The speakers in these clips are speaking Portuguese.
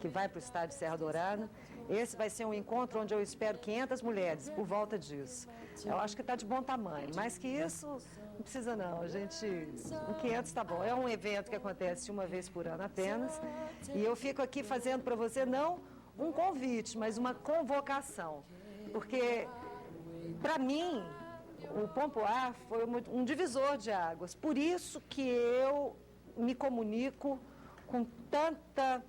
que vai para o estado de Serra Dourada. Esse vai ser um encontro onde eu espero 500 mulheres por volta disso. Eu acho que está de bom tamanho, mais que isso, não precisa não, a gente, 500 está bom. É um evento que acontece uma vez por ano apenas, e eu fico aqui fazendo para você não um convite, mas uma convocação, porque, para mim, o Pompoar foi um divisor de águas, por isso que eu me comunico com tanta,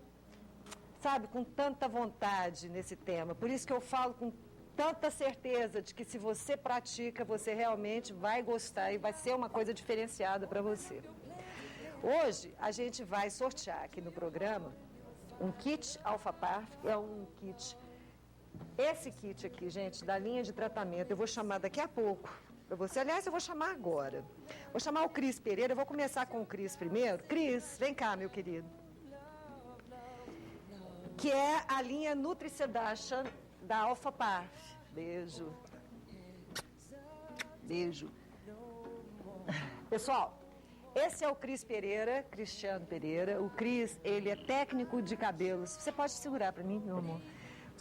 sabe, com tanta vontade nesse tema, por isso que eu falo com tanta certeza de que se você pratica, você realmente vai gostar e vai ser uma coisa diferenciada para você. Hoje, a gente vai sortear aqui no programa um kit Alpha-Parf, é um kit, esse kit aqui, gente, da linha de tratamento, eu vou chamar daqui a pouco para você, aliás, eu vou chamar agora. Vou chamar o Cris Pereira, eu vou começar com o Cris primeiro. Cris, vem cá, meu querido. Que é a linha Nutri-Sedation da Alpha-Parf. Beijo. Beijo. Pessoal, esse é o Cris Pereira, Cristiano Pereira. O Cris, ele é técnico de cabelos. Você pode segurar para mim, meu amor?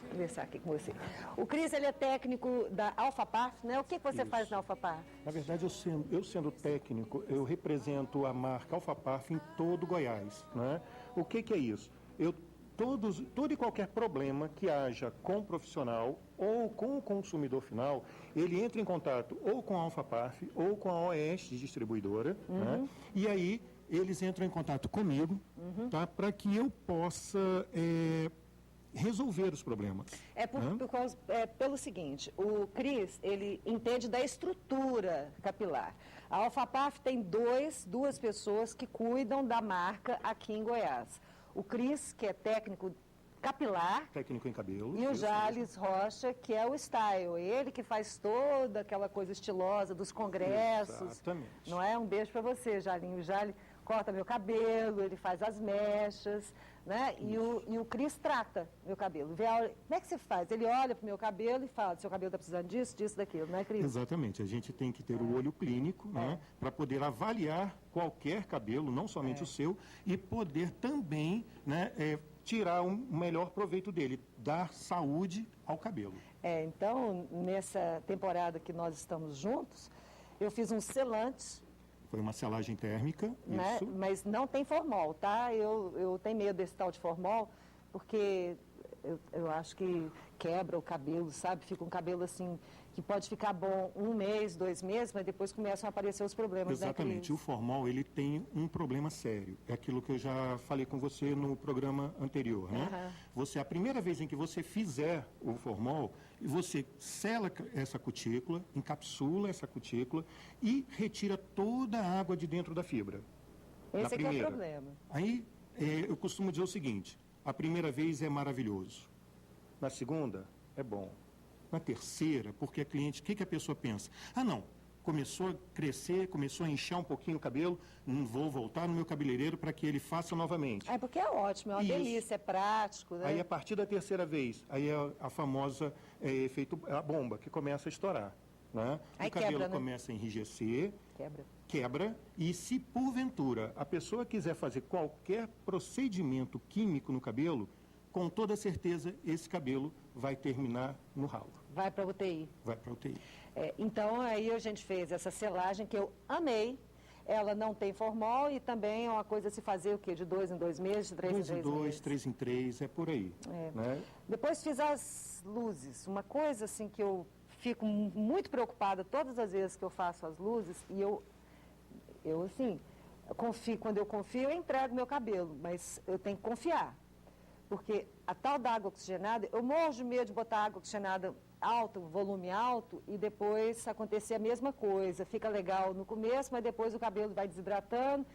Vou conversar aqui com você. O Cris, ele é técnico da Alpha-Parf, né? O que você faz na Alpha-Parf? Na verdade, eu sendo técnico, eu represento a marca Alpha-Parf em todo Goiás, né? O que é isso? Todo e qualquer problema que haja com o profissional ou com o consumidor final, ele entra em contato ou com a Alpha-Parf ou com a OS distribuidora, né? E aí eles entram em contato comigo, tá? Para que eu possa resolver os problemas. Pelo seguinte, o Cris, ele entende da estrutura capilar. A Alpha-Parf tem duas pessoas que cuidam da marca aqui em Goiás. O Cris, que é técnico capilar. Técnico em cabelo. E o Jales Rocha, que é o style. Ele que faz toda aquela coisa estilosa dos congressos. Exatamente. Não é? Um beijo para você, Jalinho. O Jale corta meu cabelo, ele faz as mechas, né? E o Cris trata meu cabelo. Vê como é que você faz? Ele olha para o meu cabelo e fala, seu cabelo está precisando disso, disso, daquilo, não é, Cris? Exatamente. A gente tem que ter o olho clínico, né? Para poder avaliar qualquer cabelo, não somente o seu, e poder também, né, tirar um melhor proveito dele, dar saúde ao cabelo. Então, nessa temporada que nós estamos juntos, eu fiz um selante. Foi uma selagem térmica, né? isso. Mas não tem formol, tá? Eu tenho medo desse tal de formol, porque eu acho que quebra o cabelo, sabe? Fica um cabelo assim, que pode ficar bom 1 mês, 2 meses, mas depois começam a aparecer os problemas. Exatamente. Né, o formol, ele tem um problema sério. É aquilo que eu já falei com você no programa anterior, né? A primeira vez em que você fizer o formol, você sela essa cutícula, encapsula essa cutícula e retira toda a água de dentro da fibra. Esse aqui é o problema. Aí, eu costumo dizer o seguinte, a primeira vez é maravilhoso, na segunda é bom, na terceira, porque a cliente, o que a pessoa pensa? Ah, não, começou a crescer, começou a inchar um pouquinho o cabelo, não vou voltar no meu cabeleireiro para que ele faça novamente. Porque é ótimo, é uma delícia, é prático, né? Aí, a partir da terceira vez, aí é a famosa efeito, a bomba, que começa a estourar, né? Aí o cabelo quebra, né? começa a enrijecer, quebra, e se porventura a pessoa quiser fazer qualquer procedimento químico no cabelo, com toda certeza esse cabelo vai terminar no ralo. Vai para UTI. Vai para UTI. Então aí a gente fez essa selagem que eu amei. Ela não tem formol e também é uma coisa a se fazer o quê? De 2 em 2 meses, de 3 em 3 meses? 2 em 2, 3 em 3, é por aí. Né? Depois fiz as luzes. Uma coisa assim que eu fico muito preocupada todas as vezes que eu faço as luzes, e eu assim, quando eu confio, eu entrego meu cabelo, mas eu tenho que confiar. Porque a tal da água oxigenada, eu morro de medo de botar água oxigenada alta, volume alto, e depois acontecer a mesma coisa. Fica legal no começo, mas depois o cabelo vai desidratando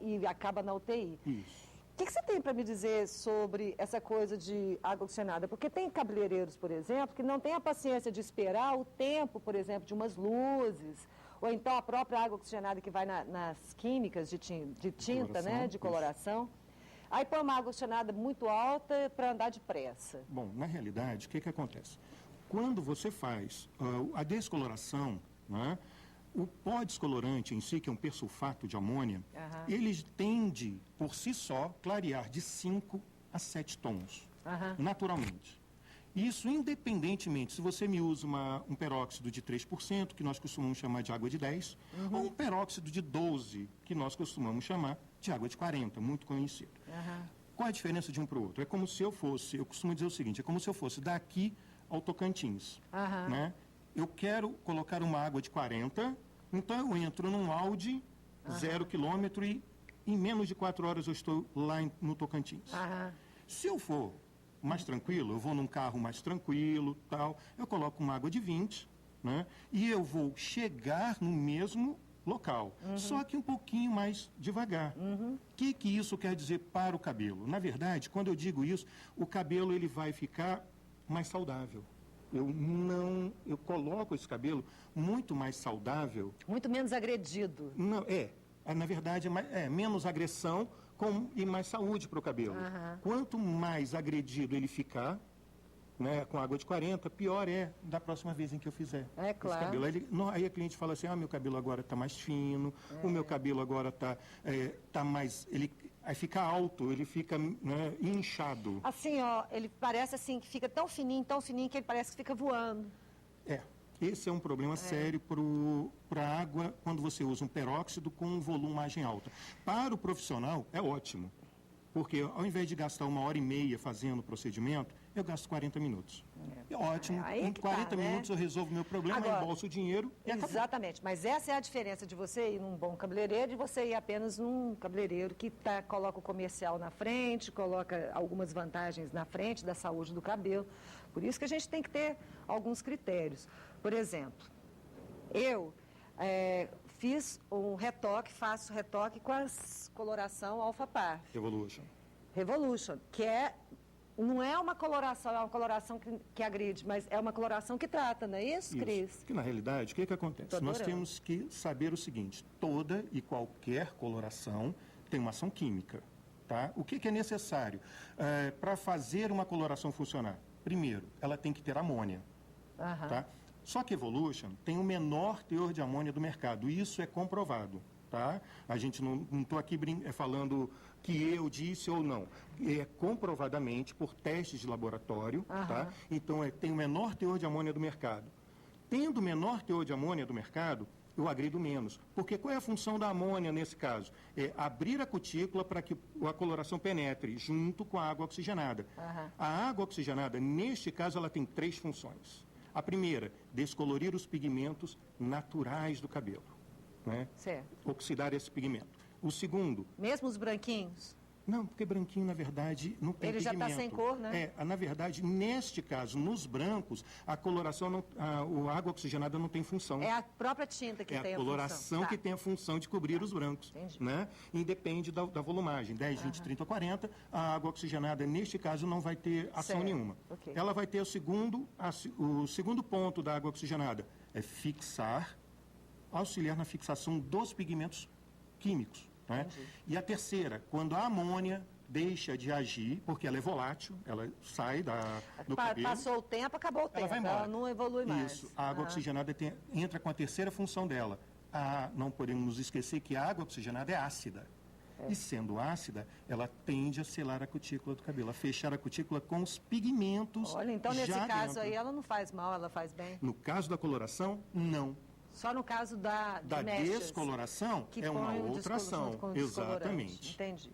e acaba na UTI. Isso. O que você tem para me dizer sobre essa coisa de água oxigenada? Porque tem cabeleireiros, por exemplo, que não têm a paciência de esperar o tempo, por exemplo, de umas luzes, ou então a própria água oxigenada que vai nas químicas de tinta, né, de coloração. Aí põe uma água oxigenada muito alta para andar depressa. Bom, na realidade, o que acontece? Quando você faz a descoloração, né, o pó descolorante em si, que é um persulfato de amônia, ele tende, por si só, clarear de 5 a 7 tons, Aham. naturalmente. Isso independentemente se você me usa um peróxido de 3%, que nós costumamos chamar de água de 10, ou um peróxido de 12, que nós costumamos chamar de água de 40, muito conhecido. Aham. Qual a diferença de um para o outro? É como se eu fosse, eu costumo dizer o seguinte, é como se eu fosse daqui ao Tocantins. Aham. Né? Eu quero colocar uma água de 40, então eu entro num Audi, 0 quilômetro, e em menos de 4 horas eu estou lá no Tocantins. Aham. Se eu for mais tranquilo, eu vou num carro mais tranquilo, tal, eu coloco uma água de 20, né? E eu vou chegar no mesmo local, só que um pouquinho mais devagar. O que isso quer dizer para o cabelo? Na verdade, quando eu digo isso, o cabelo ele vai ficar mais saudável. Eu coloco esse cabelo muito mais saudável. Muito menos agredido. Não, na verdade, é menos agressão e mais saúde para o cabelo. Aham. Quanto mais agredido ele ficar, né, com água de 40, pior é da próxima vez em que eu fizer É esse claro. cabelo. Aí a cliente fala assim, meu cabelo agora está mais fino, o meu cabelo agora tá mais... Aí fica alto, ele fica, né, inchado. Assim, ó, ele parece assim que fica tão fininho que ele parece que fica voando. Esse é um problema sério para a água quando você usa um peróxido com volumagem alta. Para o profissional, é ótimo, porque ao invés de gastar 1h30 fazendo o procedimento, eu gasto 40 minutos. É ótimo, Aí em que 40 tá, né? minutos eu resolvo o meu problema, Agora, embolso o dinheiro e acabou. Exatamente, mas essa é a diferença de você ir num bom cabeleireiro e você ir apenas num cabeleireiro que coloca o comercial na frente, coloca algumas vantagens na frente da saúde do cabelo. Por isso que a gente tem que ter alguns critérios. Por exemplo, eu faço retoque com a coloração Alpha Parf Revolution, que não é uma coloração que agride, mas é uma coloração que trata, não é isso, Cris? Que na realidade, o que acontece? Tô Nós adorando. temos que saber o seguinte, toda e qualquer coloração tem uma ação química. Tá? O que é necessário para fazer uma coloração funcionar? Primeiro, ela tem que ter amônia. Aham. Tá? Só que Evolution tem o menor teor de amônia do mercado, e isso é comprovado. Tá? A gente não estou aqui falando que eu disse ou não. É comprovadamente por testes de laboratório. Tá? Então, tem o menor teor de amônia do mercado. Tendo o menor teor de amônia do mercado, eu agrido menos. Porque qual é a função da amônia nesse caso? É abrir a cutícula para que a coloração penetre junto com a água oxigenada. A água oxigenada, neste caso, ela tem 3 funções. A primeira, descolorir os pigmentos naturais do cabelo. Né? Certo. Oxidar esse pigmento. O segundo... Mesmo os branquinhos? Não, porque branquinho, na verdade, não tem Ele já pigmento. está sem cor, né? Na verdade, neste caso, nos brancos, a coloração, a água oxigenada não tem função. É a própria tinta que tem a função. É a coloração que tem a função de cobrir os brancos. Entendi. Né? E depende da volumagem. 10, 20, 30 ou 40, a água oxigenada, neste caso, não vai ter ação nenhuma. Okay. Ela vai ter o segundo ponto da água oxigenada, é auxiliar na fixação dos pigmentos químicos. Né? E a terceira, quando a amônia deixa de agir, porque ela é volátil, ela sai do cabelo. Passou o tempo, acabou o tempo, vai embora. ela não evolui mais. Isso, a água oxigenada entra com a terceira função dela. Não podemos nos esquecer que a água oxigenada é ácida. E sendo ácida, ela tende a selar a cutícula do cabelo, a fechar a cutícula com os pigmentos. Olha, então nesse caso dentro. aí ela não faz mal, ela faz bem? No caso da coloração, não. Só no caso da descoloração, que é uma põe o outra ação. junto com o descolorante. Exatamente. Entendi.